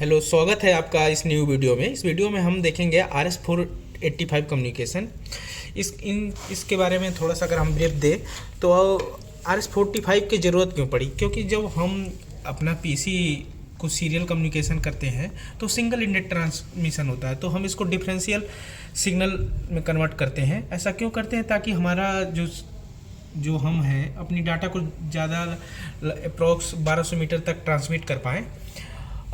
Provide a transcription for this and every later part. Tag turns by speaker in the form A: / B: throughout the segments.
A: Hello, स्वागत है आपका इस न्यू वीडियो में। इस वीडियो में हम देखेंगे RS485 कम्युनिकेशन। इसके बारे में थोड़ा सा अगर हम ब्रीफ दें तो RS485 की ज़रूरत क्यों पड़ी, क्योंकि जब हम अपना PC को सीरियल कम्युनिकेशन करते हैं तो सिंगल इंडेड ट्रांसमिशन होता है, तो हम इसको डिफरेंशियल सिग्नल में कन्वर्ट करते हैं। ऐसा क्यों करते हैं? ताकि हमारा जो हम हैं अपनी डाटा को ज़्यादा अप्रॉक्स 1200 मीटर तक ट्रांसमिट कर पाएँ,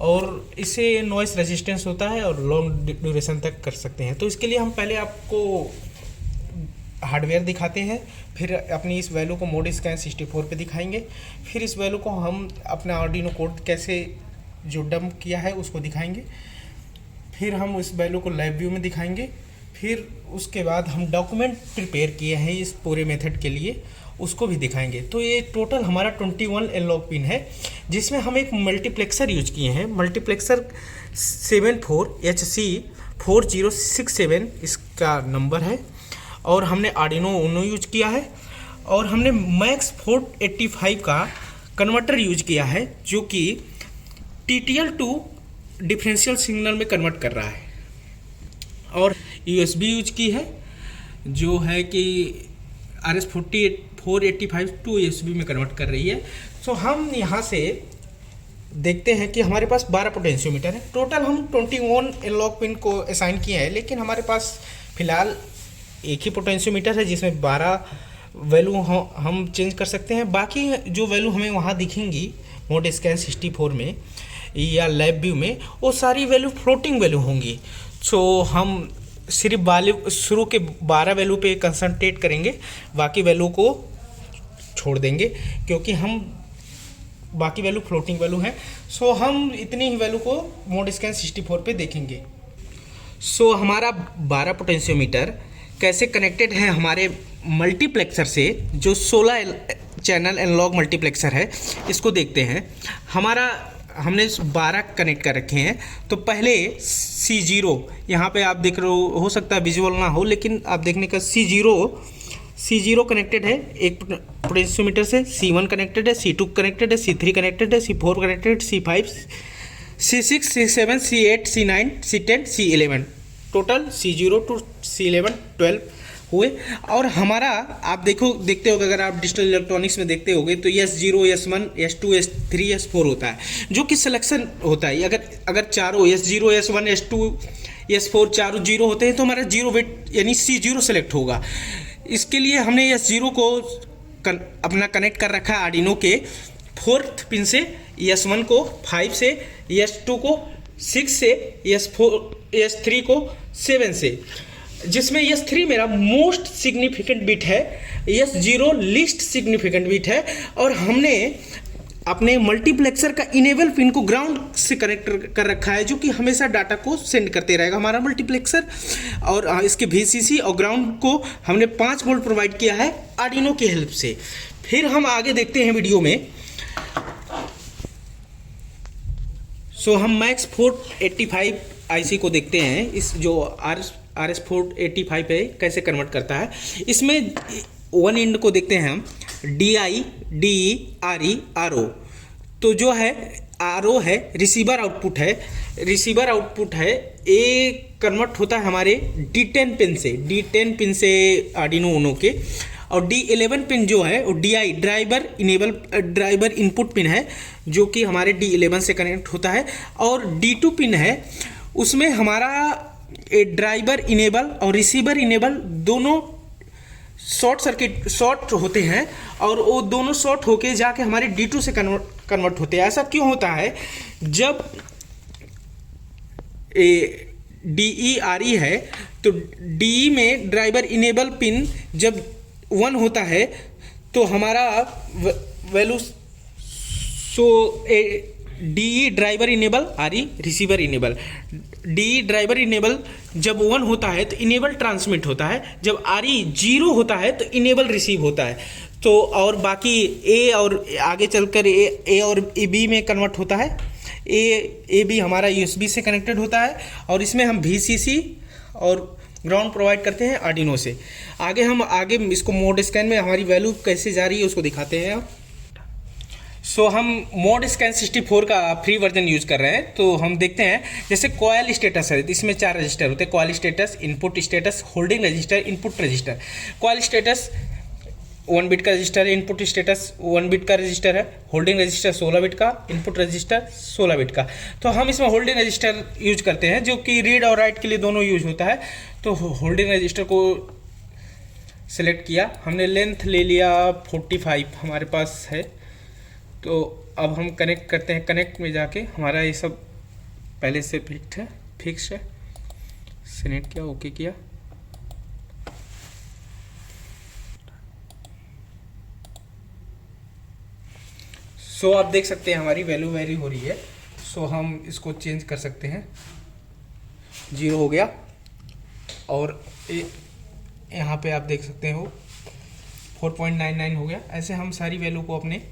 A: और इससे नॉइस रेजिस्टेंस होता है और लॉन्ग ड्यूरेशन तक कर सकते हैं। तो इसके लिए हम पहले आपको हार्डवेयर दिखाते हैं, फिर अपनी इस वैल्यू को मोड स्कैन 64 पे दिखाएंगे, फिर इस वैल्यू को हम अपना आर्डिनो कोड कैसे जो डंप किया है उसको दिखाएंगे, फिर हम इस वैल्यू को लैब व्यू में दिखाएंगे, फिर उसके बाद हम डॉक्यूमेंट प्रिपेयर किए हैं इस पूरे मेथड के लिए उसको भी दिखाएंगे। तो ये टोटल हमारा 21 एनालॉग पिन है, जिसमें हम एक मल्टीप्लेक्सर यूज किए हैं। मल्टीप्लेक्सर 74HC4067 इसका नंबर है, और हमने आर्डिनो यूनो यूज किया है, और हमने मैक्स 485 का कन्वर्टर यूज किया है, जो कि TTL टू डिफरेंशियल सिग्नल में कन्वर्ट कर रहा है, और USB यूज की है जो है कि RS485 टू USB में कन्वर्ट कर रही है। सो हम यहाँ से देखते हैं कि हमारे पास 12 पोटेंशियोमीटर है। टोटल हम 21 एनालॉग पिन को असाइन किए हैं, लेकिन हमारे पास फिलहाल एक ही पोटेंशियोमीटर है जिसमें 12 वैल्यू हम चेंज कर सकते हैं। बाकी जो वैल्यू हमें वहाँ दिखेंगी मोड स्कैन 64 में या लैब व्यू में, वो सारी वैल्यू फ्लोटिंग वैल्यू होंगी। सो हम सिर्फ शुरू के 12 वैल्यू पे कंसंट्रेट करेंगे, बाकी वैल्यू को छोड़ देंगे क्योंकि हम बाकी वैल्यू फ्लोटिंग वैल्यू हैं। सो हम इतनी ही वैल्यू को मोड स्कैन 64 पे देखेंगे। सो हमारा 12 पोटेंशियोमीटर कैसे कनेक्टेड है हमारे मल्टीप्लेक्सर से, जो 16 चैनल एनालॉग मल्टीप्लेक्सर है, इसको देखते हैं। हमने 12 कनेक्ट कर रखे हैं। तो पहले C0 यहाँ पे आप देख रहे हो सकता है विजुअल ना हो, लेकिन आप देखने का C0 कनेक्टेड है एक पोटेंशियोमीटर से, C1 कनेक्टेड है, C2 कनेक्टेड है, C3 कनेक्टेड है, C4 connected, C5, C6, C7, C8, C9, C10, C11, total C0 to C11 12 हुए। और हमारा आप देखते होगे, अगर आप डिजिटल इलेक्ट्रॉनिक्स में देखते होगे तो S0, S1, S2, S3, S4 होता है, जो कि सिलेक्शन होता है। अगर चारों S0, S1, S2, S4 चारों जीरो होते हैं तो हमारा जीरो बिट यानी C0 सेलेक्ट होगा। इसके लिए हमने S0 को अपना कनेक्ट कर रखा है आर्डिनो के 4th पिन से, S1 को 5 से, S2 को 6 से, S3 को 7 से, जिसमें S3 मेरा मोस्ट सिग्निफिकेंट बिट है, S0 लीस्ट सिग्निफिकेंट बिट है। और हमने अपने मल्टीप्लेक्सर का इनेबल पिन को ग्राउंड से कनेक्ट कर रखा है, जो कि हमेशा डाटा को सेंड करते रहेगा हमारा मल्टीप्लेक्सर। और इसके VCC और ग्राउंड को हमने 5 वोल्ट प्रोवाइड किया है आर्डिनो की हेल्प से। फिर हम आगे देखते हैं वीडियो में। सो हम मैक्स 485 IC को देखते हैं, इस जो RS485 पे कैसे कन्वर्ट करता है। इसमें वन इंड को देखते हैं हम, DI, DE, RE, RO। तो जो है RO है रिसीवर आउटपुट है, ये कन्वर्ट होता है हमारे D10 पिन से आर्डिनो यूनो के। और D11 पिन जो है वो DI ड्राइवर इनपुट पिन है, जो कि हमारे D11 से कनेक्ट होता है। और D2 पिन है, उसमें हमारा ड्राइवर इनेबल और रिसीवर इनेबल दोनों शॉर्ट होते हैं, और वो दोनों शॉर्ट होके जाके हमारे D2 से कन्वर्ट होते हैं। ऐसा क्यों होता है? जब DE RE है तो DE में ड्राइवर इनेबल पिन जब 1 होता है तो हमारा value DE driver enable, RE receiver enable. DE driver enable जब 1 होता है तो इनेबल ट्रांसमिट होता है, जब RE 0 होता है तो इनेबल रिसीव होता है। तो और बाकी A और आगे चलकर A और B में कन्वर्ट होता है। A B हमारा USB से कनेक्टेड होता है, और इसमें हम VCC और ग्राउंड प्रोवाइड करते हैं आर्डिनो से। आगे इसको मोड स्कैन में हमारी वैल्यू कैसे जा रही है उसको दिखाते हैं। सो हम मोड स्कैन 64 का फ्री वर्जन यूज़ कर रहे हैं। तो हम देखते हैं, जैसे कॉयल स्टेटस है, इसमें 4 रजिस्टर होते हैं। Coil status, input status, holding register, input register. Coil status 1 bit का रजिस्टर है, इनपुट स्टेटस 1 बिट का रजिस्टर है, होल्डिंग रजिस्टर 16 बिट का, इनपुट रजिस्टर 16 बिट का। तो हम इसमें होल्डिंग रजिस्टर यूज करते हैं, जो कि रीड और राइट के लिए दोनों यूज होता है। तो होल्डिंग रजिस्टर को सिलेक्ट किया हमने, लेंथ ले लिया 45 हमारे पास है। तो अब हम कनेक्ट करते हैं। कनेक्ट में जाके हमारा ये सब पहले से फिक्स है। सिलेक्ट किया, ओके किया। सो आप देख सकते हैं हमारी वैल्यू वेरी हो रही है। सो हम इसको चेंज कर सकते हैं। 0 हो गया, और यहाँ पे आप देख सकते हो 4.99 हो गया। ऐसे हम सारी वैल्यू को अपने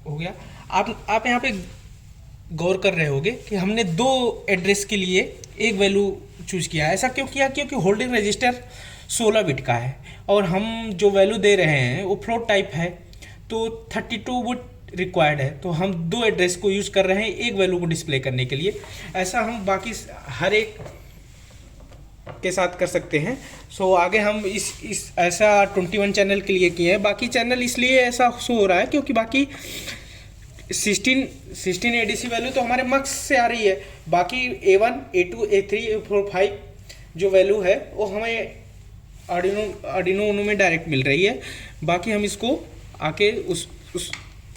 A: हो गया। आप यहाँ पे गौर कर रहे होगे कि हमने 2 एड्रेस के लिए एक वैल्यू चूज किया है। ऐसा क्यों किया? क्योंकि होल्डिंग रजिस्टर 16 बिट का है और हम जो वैल्यू दे रहे हैं वो फ्लोट टाइप है, तो 32 बिट रिक्वायर्ड है। तो हम 2 एड्रेस को यूज कर रहे हैं एक वैल्यू को डिस्प्ले करने के लिए। ऐसा हम बाकी हर एक के साथ कर सकते हैं। सो आगे हम इस ऐसा 21 चैनल के लिए किए हैं। बाकी चैनल इसलिए ऐसा शो हो रहा है क्योंकि बाकी 16 एडीसी वैल्यू तो हमारे मक्स से आ रही है। बाकी A1, A2, A3, A4, 5 जो वैल्यू है वो हमें आर्डिनो उनो में डायरेक्ट मिल रही है। बाकी हम इसको आके उस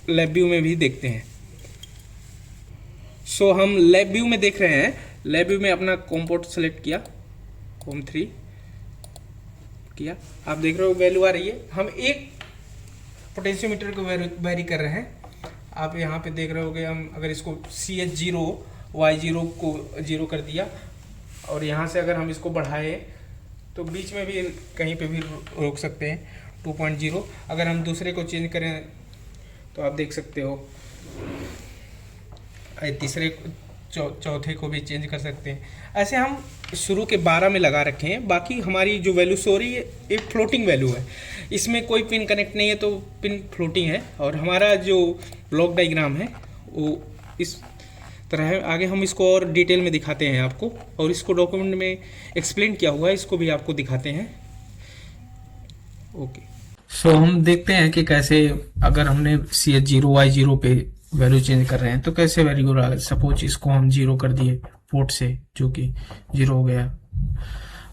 A: लैब व्यू में भी देखते हैं। सो हम लैब व्यू में देख रहे हैं। लैब व्यू में अपना कॉम पोर्ट सेलेक्ट किया, कॉम 3 किया। आप देख रहे हो वैल्यू आ रही है। हम एक पोटेंशियोमीटर को वेरी कर रहे हैं। आप यहाँ पे देख रहे होगे, हम अगर इसको CH0 Y0 को 0 कर दिया और यहाँ से अगर हम इसको बढ़ाए तो बीच में भी कहीं पे भी रोक सकते हैं 2.0। अगर हम दूसरे को चेंज करें तो आप देख सकते हो तीसरे चौथे को भी चेंज कर सकते हैं। ऐसे हम शुरू के 12 में लगा रखे हैं। बाकी हमारी जो वैल्यू सो रही है एक फ्लोटिंग वैल्यू है, इसमें कोई पिन कनेक्ट नहीं है तो पिन फ्लोटिंग है। और हमारा जो ब्लॉक डायग्राम है वो इस तरह है। आगे हम इसको और डिटेल में दिखाते हैं आपको, और इसको डॉक्यूमेंट में एक्सप्लेन किया हुआ है, इसको भी आपको दिखाते हैं। ओके, सो हम देखते हैं कि कैसे अगर हमने CH0 Y0 पे वैल्यू चेंज कर रहे हैं तो कैसे वैल्यू हो रहा है। सपोज इसको हम 0 कर दिए पोर्ट से, जो कि 0 हो गया,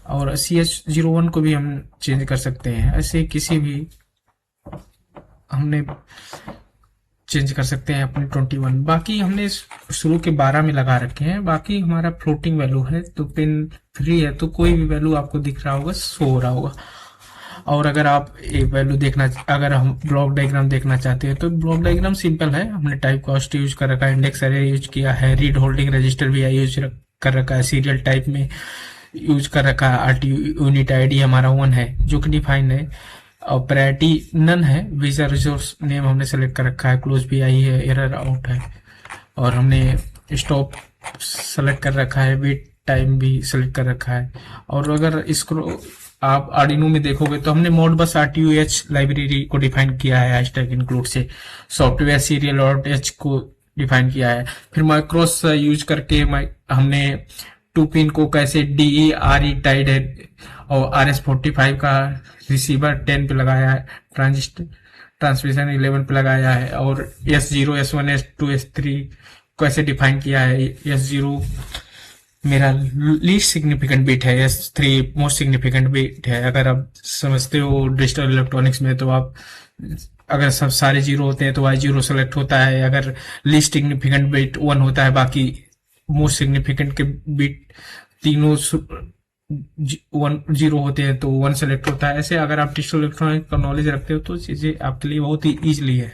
A: और CH01 को भी हम चेंज कर सकते हैं। ऐसे किसी भी हमने चेंज कर सकते हैं अपने 21। बाकी हमने शुरू के 12 में लगा रखे हैं। बाकी हमारा फ्लोटिंग वैल्यू है तो पिन फ्री है, तो कोई भी वैल्यू आपको दिख रहा होगा, शो हो रहा होगा। और अगर आप एक वैल्यू अगर हम ब्लॉक डायग्राम देखना चाहते हैं तो ब्लॉक डायग्राम सिंपल है। हमने टाइप कास्ट यूज कर रखा है, इंडेक्स अरे यूज किया है, रीड होल्डिंग रजिस्टर भी यूज कर रखा है, सीरियल टाइप में यूज कर रखा है, RTU यूनिट ID हमारा 1 है जो कि डिफाइंड है, और प्रायोरिटी नन है, वीजा रिसोर्स नेम हमने सेलेक्ट कर रखा है, क्लोज भी आई है, एरर आउट है, और हमने स्टॉप सेलेक्ट कर रखा है, वेट टाइम भी सेलेक्ट कर रखा है। और अगर इसको आप आर्डिनो में देखोगे तो हमने मोडबस RTUH लाइब्रेरी को डिफाइन किया है, हैशटैग इंक्लूड से सॉफ्टवेयर सीरियल और H को डिफाइन किया है। फिर माइक्रोस यूज करके हमने 2 पिन को कैसे DE टाइड है, और RS45 का रिसीवर 10 पे लगाया है, ट्रांसमिशन 11 पे लगाया है, और S0 S1 S2 S3 कैसे डिफाइन किया है। S0 मेरा लीस्ट सिग्निफिकेंट बिट है, S3 मोस्ट सिग्निफिकेंट बिट है। अगर आप समझते हो डिजिटल इलेक्ट्रॉनिक्स में तो आप अगर सब सारे 0 होते हैं तो Y0 सेलेक्ट होता है। अगर लीस्ट सिग्निफिकेंट बिट 1 होता है, बाकी मोस्ट सिग्निफिकेंट के बिट तीनों 0 होते हैं तो 1 सेलेक्ट होता है। ऐसे अगर आप डिजिटल इलेक्ट्रॉनिक का नॉलेज रखते हो तो चीजें आपके लिए बहुत ही ईजिली है।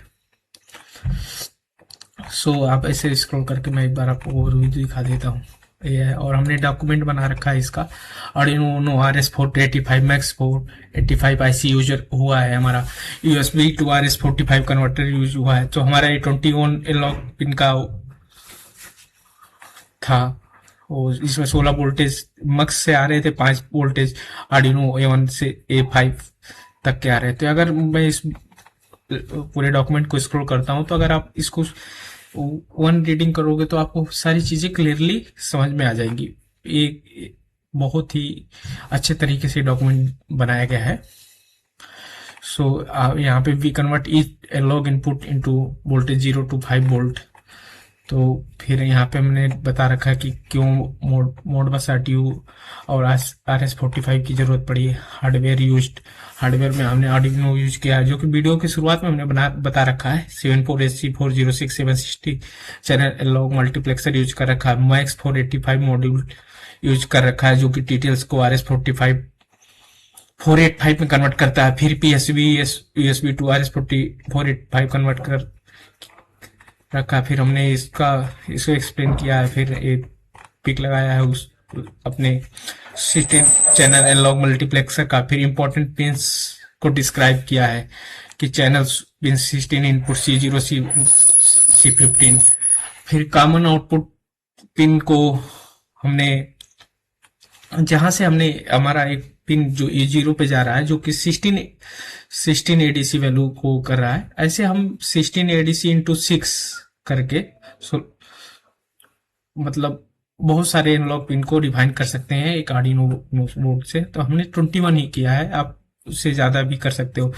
A: सो आप ऐसे स्क्रॉल करके मैं एक बार आपको ओवरव्यू दिखा देता हूँ। ये है, और हमने डॉक्यूमेंट बना रखा है इसका। Arduino Uno RS485 Max 485 IC user हुआ है हमारा, USB to RS45 converter use हुआ है। तो हमारा ये 21 एनालॉग पिन का था, और इसमें 16 वोल्टेज मक्स से आ रहे थे, 5 वोल्टेज Arduino A1 से A5 तक के आ रहे थे। अगर मैं इस पूरे डॉक्यूमेंट को स्क्रॉल करता हूँ, तो अगर आप इसको वन रीडिंग करोगे तो आपको सारी चीज़ें क्लियरली समझ में आ जाएंगी। एक बहुत ही अच्छे तरीके से डॉक्यूमेंट बनाया गया है। सो यहाँ पे we convert each analog input into voltage 0 to 5 volt. तो फिर यहाँ पे हमने बता रखा है कि क्यों मोडबस आरटीयू और RS-45 की जरूरत पड़ी। हार्डवेयर में हमने आर्डिनो यूज किया है, जो कि वीडियो की शुरुआत में हमने बता रखा है। 74SC406 760 channel analogue multiplexer use कर रखा है। मैक्स 485 मॉड्यूल यूज कर रखा है, जो कि डिटेल्स को RS-45 485 में कन्वर्ट करता है। फिर USB टू RS-485 कन्वर्ट कर रखा। फिर हमने इसको एक्सप्लेन किया है। फिर एक पिक लगाया है उस अपने 16 चैनल एनालॉग मल्टीप्लेक्सर का। फिर इंपॉर्टेंट पिंस को डिस्क्राइब किया है कि channels pin 16 input C0 C15। फिर कॉमन आउटपुट पिन को हमने जहां से हमने हमारा एक पिन जो A0 पे जा रहा है, जो कि 16 ADC वैल्यू को कर रहा है, ऐसे हम 16 ADC इंटू 6 करके मतलब बहुत सारे एनालॉग पिन को डिफाइन कर सकते हैं एक आर्डिनो बोर्ड से। तो हमने 21 ही किया है, आप उससे ज्यादा भी कर सकते हो।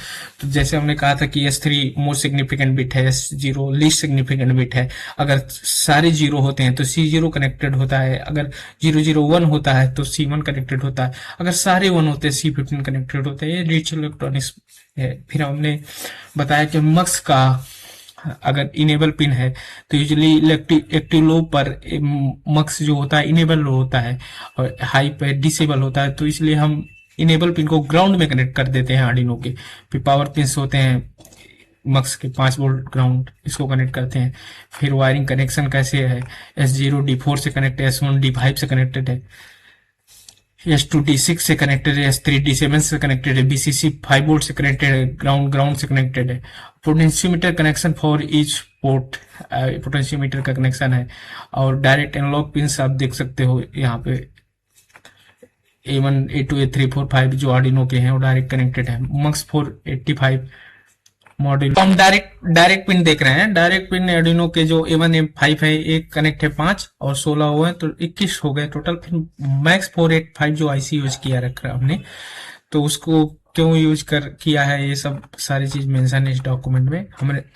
A: तो जैसे हमने कहा था कि S3 मोस्ट सिग्निफिकेंट बिट है, S0 लीस्ट सिग्निफिकेंट बिट है। अगर सारे 0 होते हैं तो C0 कनेक्टेड होता है, अगर 001 होता है तो C1 कनेक्टेड होता है, अगर सारे 1 होते हैं C15 कनेक्टेड होता है। ये रिच इलेक्ट्रॉनिक्स है। फिर हमने बताया कि मक्स का अगर इनेबल पिन है तो यूजुअली एक्टिव लो पर मक्स जो होता है इनेबल होता है और हाई पे डिसेबल होता है। तो इसलिए हम इनेबल पिन को ग्राउंड में कनेक्ट कर देते हैं आर्डिनो के। फिर पावर पिन्स होते हैं मक्स के 5 वोल्ट ग्राउंड, इसको कनेक्ट करते हैं। फिर वायरिंग कनेक्शन कैसे है, S0 D4 से कनेक्टेड है, S1 D5 से कनेक्टेड है, S2 D6 से कनेक्टेड है, S3 D7 से कनेक्टेड है, BCC 5 वोल्ट से कनेक्टेड है, ग्राउंड से कनेक्टेड है। Potentiometer connection for each port, potentiometer का कनेक्शन है। और डायरेक्ट एनालॉग पिन्स आप देख सकते हो यहाँ पे A1 A2 A3 4 5 जो आर्डिनो के हैं वो डायरेक्ट कनेक्टेड है। मक्स 485 मॉड्यूल हम डायरेक्ट पिन देख रहे हैं। डायरेक्ट पिन आर्डिनो के जो A1 A5 है, एक कनेक्ट है 5 और 16 हुए तो 21 हो गए टोटल। फिर मैक्स 485 जो IC यूज किया रखा हमने, तो उसको क्यों यूज किया है, ये सब सारी चीज मेंशन है इस डॉक्यूमेंट में।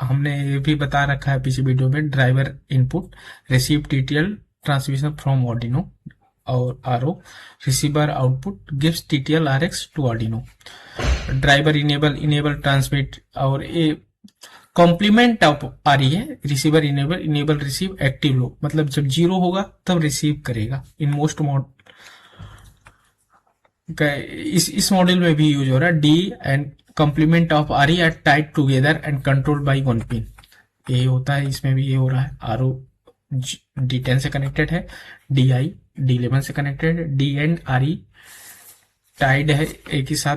A: हमने ये भी बता रखा है पिछले वीडियो में। Driver input receive TTL transmission from Arduino और RO receiver output gives TTL RX to Arduino. Driver enable transmit और ये कॉम्प्लीमेंट ऑफ आ रही है। Receiver enable receive active low, मतलब जब 0 होगा तब रिसीव करेगा। इन मोस्ट मॉड इस मॉड्यूल में भी यूज हो रहा है। D and complement of RE R tied together and controlled by 1 pin. ये होता है, इसमें भी ये हो रहा है। RO D10 से कनेक्टेड है, DI D11 से कनेक्टेड है, D एंड RE टाइड है, एक ही साथ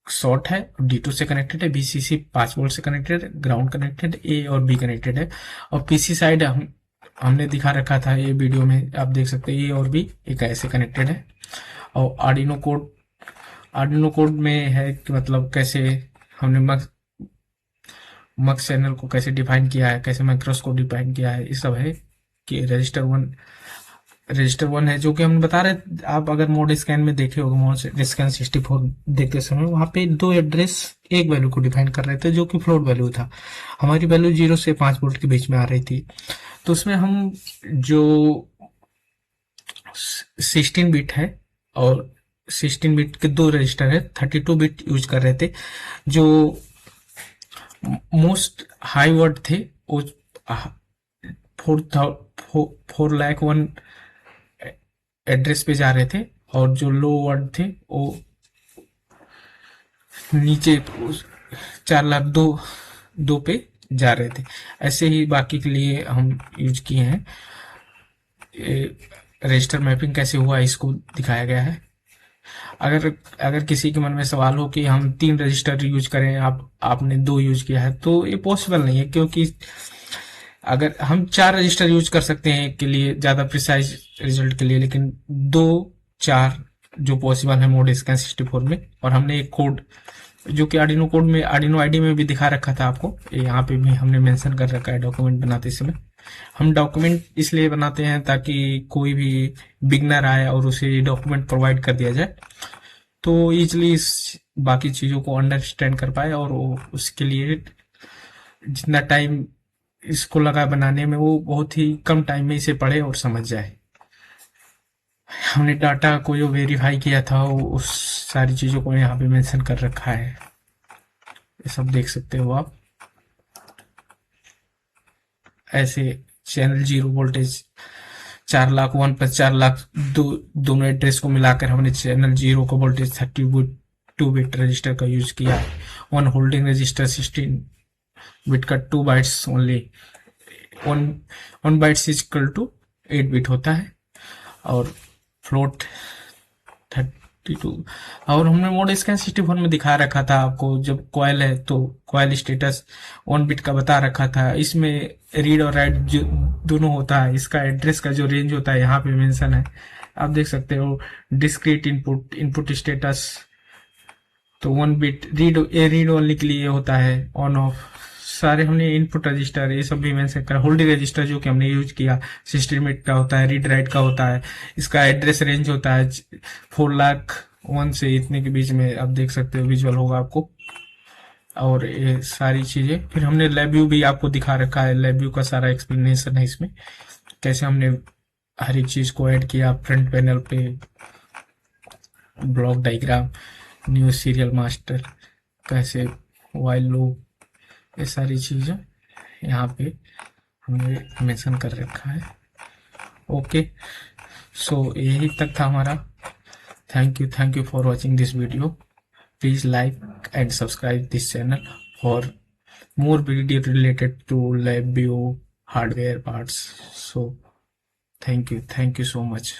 A: शॉर्ट है। D2 से कनेक्टेड है, BCC 5 वोल्ट से कनेक्टेड है, ग्राउंड कनेक्टेड, A और B कनेक्टेड है। और PC साइड हमने दिखा रखा था ये वीडियो में, आप देख सकते हैं A और B एक ऐसे कनेक्टेड है। और आर्डिनो कोड में है कि मतलब कैसे हमने मक्स चैनल को कैसे डिफाइन किया है, कैसे मैक्रोस को डिफाइन किया है, ये सब है। कि रजिस्टर वन है जो कि हम बता रहे। आप अगर मोड स्कैन में देखे होगा, मोड स्कैन 64 देखते समय वहां पे 2 एड्रेस एक वैल्यू को डिफाइन कर रहे थे, जो कि फ्लोट वैल्यू था। हमारी वैल्यू 0 से 5 वोल्ट के बीच में आ रही थी। तो उसमें हम जो 16 बिट है और 16 बिट के 2 रजिस्टर है, 32 बिट यूज कर रहे थे। जो मोस्ट हाई वर्ड थे वो 4,01 एड्रेस पे जा रहे थे, और जो लो वर्ड थे वो नीचे 4,02,2 पे जा रहे थे। ऐसे ही बाकी के लिए हम यूज किए हैं। रजिस्टर मैपिंग कैसे हुआ इसको दिखाया गया है। अगर किसी के मन में सवाल हो कि हम 3 रजिस्टर यूज करें, आपने 2 यूज किया है, तो ये पॉसिबल नहीं है। क्योंकि अगर हम 4 रजिस्टर यूज कर सकते हैं के लिए ज्यादा प्रिसाइज रिजल्ट के लिए, लेकिन 2-4 जो पॉसिबल है मोड स्कैन 64 में। और हमने एक कोड जो कि आर्डिनो कोड में, आर्डिनो आईडी में भी दिखा रखा था आपको, यहाँ पे भी हमने मेंशन कर रखा है डॉक्यूमेंट बनाते समय। हम डॉक्यूमेंट इसलिए बनाते हैं ताकि कोई भी बिगनर आए और उसे डॉक्यूमेंट प्रोवाइड कर दिया जाए, तो ईजिली इस बाकी चीज़ों को अंडरस्टैंड कर पाए, और वो उसके लिए जितना टाइम इसको लगा बनाने में, वो बहुत ही कम टाइम में इसे पढ़े और समझ जाए। हमने डाटा को जो वेरीफाई किया था वो उस सारी चीज़ों को यहाँ पे मेंशन कर रखा है, ये सब देख सकते हो आप। ऐसे चैनल 0 वोल्टेज 4 लाख 1 + 4 लाख दोनों एड्रेस को मिलाकर हमने चैनल 0 का वोल्टेज 32 बिट रजिस्टर का यूज किया। 1 होल्डिंग रजिस्टर 16 बिट का 2 bytes only, 1 bytes is equal to 8 bit होता है, और फ्लोट 32। और हमने मोड स्कैन 64 में दिखा रखा था आपको, जब कॉयल है तो कॉयल स्टेटस 1 बिट का बता रखा था। इसमें रीड और राइट जो दोनों होता है, इसका एड्रेस का जो रेंज होता है यहाँ पे मेंशन है, आप देख सकते हो। डिस्क्रीट इनपुट स्टेटस तो 1 बिट रीड ओनली के लिए होता है, ऑन ऑफ सारे हमने इनपुट रजिस्टर ये सब भी मेंशन कर। होल्डिंग रजिस्टर जो कि हमने यूज किया 16 बिट का होता है, रीड राइट का होता है, इसका एड्रेस रेंज होता है 4 लाख 1 से इतने के बीच में, आप देख सकते हो, विजुअल होगा आपको। और ये सारी चीजें फिर हमने लैब व्यू भी आपको दिखा रखा है, लैब व्यू का सारा एक्सप्लेनेशन है इसमें, कैसे हमने हर एक चीज को ऐड किया। फ्रंट पैनल पे block diagram, new serial master, कैसे वाइल लूप, ये सारी चीजें यहाँ पे हमने मेंशन कर रखा है। ओके, सो यही तक था हमारा। Thank you for watching this video. Please like and subscribe this channel for more video related to LabVIEW hardware parts. So thank you so much.